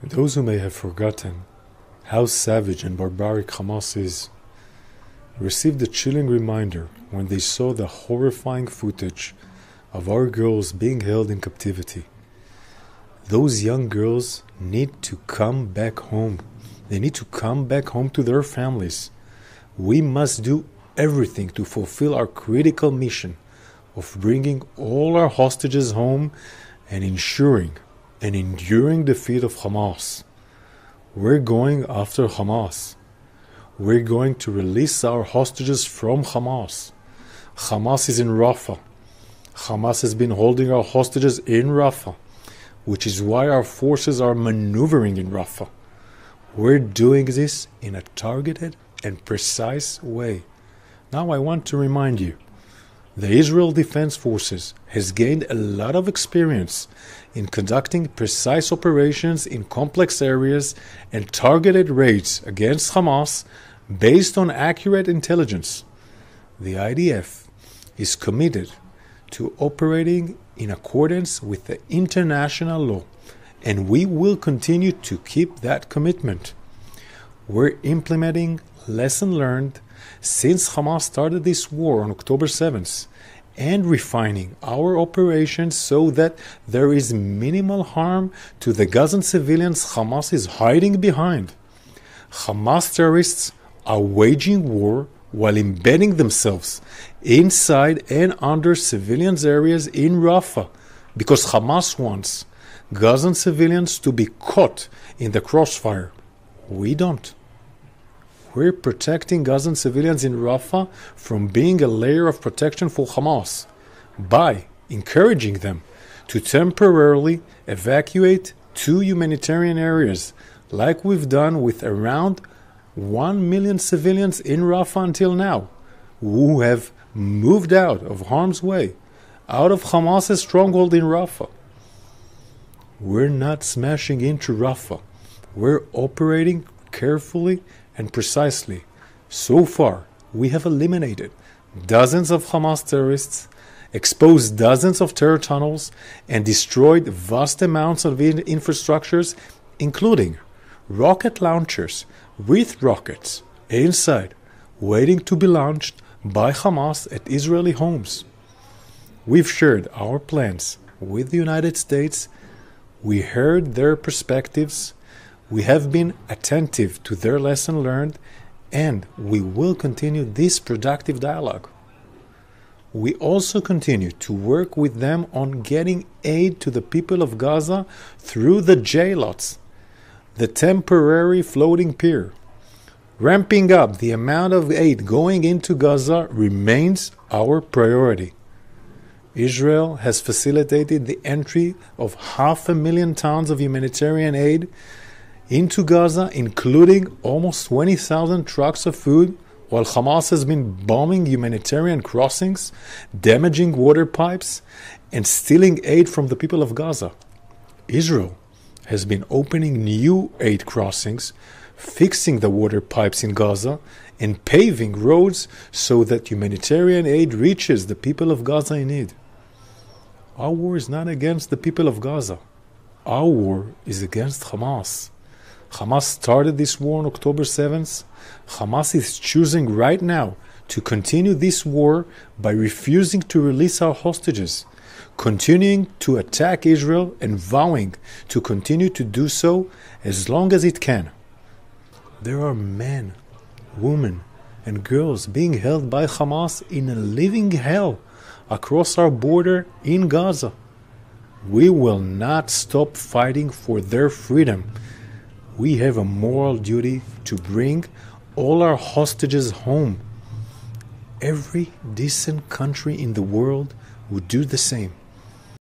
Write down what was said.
Those who may have forgotten how savage and barbaric Hamas is received a chilling reminder when they saw the horrifying footage of our girls being held in captivity. Those young girls need to come back home. They need to come back home to their families. We must do everything to fulfill our critical mission of bringing all our hostages home and ensuring an enduring defeat of Hamas. We're going after Hamas. We're going to release our hostages from Hamas. Hamas is in Rafah. Hamas has been holding our hostages in Rafah, which is why our forces are maneuvering in Rafah. We're doing this in a targeted and precise way. Now I want to remind you, the Israel Defense Forces has gained a lot of experience in conducting precise operations in complex areas and targeted raids against Hamas based on accurate intelligence. The IDF is committed to operating in accordance with the international law, and we will continue to keep that commitment. We're implementing lesson learned since Hamas started this war on October 7th and refining our operations so that there is minimal harm to the Gazan civilians Hamas is hiding behind. Hamas terrorists are waging war while embedding themselves inside and under civilians' areas in Rafah because Hamas wants Gazan civilians to be caught in the crossfire. We don't. We're protecting Gazan civilians in Rafah from being a layer of protection for Hamas by encouraging them to temporarily evacuate to humanitarian areas like we've done with around 1 million civilians in Rafah until now, who have moved out of harm's way, out of Hamas's stronghold in Rafah. We're not smashing into Rafah. We're operating carefully and precisely. So far, we have eliminated dozens of Hamas terrorists, exposed dozens of terror tunnels, and destroyed vast amounts of infrastructures, including rocket launchers with rockets inside, waiting to be launched by Hamas at Israeli homes. We've shared our plans with the United States. We heard their perspectives. We have been attentive to their lesson learned, and we will continue this productive dialogue. We also continue to work with them on getting aid to the people of Gaza through the J-lots, the temporary floating pier. Ramping up the amount of aid going into Gaza remains our priority. Israel has facilitated the entry of 500,000 tons of humanitarian aid into Gaza, including almost 20,000 trucks of food, while Hamas has been bombing humanitarian crossings, damaging water pipes, and stealing aid from the people of Gaza. Israel has been opening new aid crossings, fixing the water pipes in Gaza, and paving roads so that humanitarian aid reaches the people of Gaza in need. Our war is not against the people of Gaza. Our war is against Hamas. Hamas started this war on October 7th. Hamas is choosing right now to continue this war by refusing to release our hostages, continuing to attack Israel and vowing to continue to do so as long as it can. There are men, women, and girls being held by Hamas in a living hell across our border in Gaza. We will not stop fighting for their freedom. We have a moral duty to bring all our hostages home. Every decent country in the world would do the same.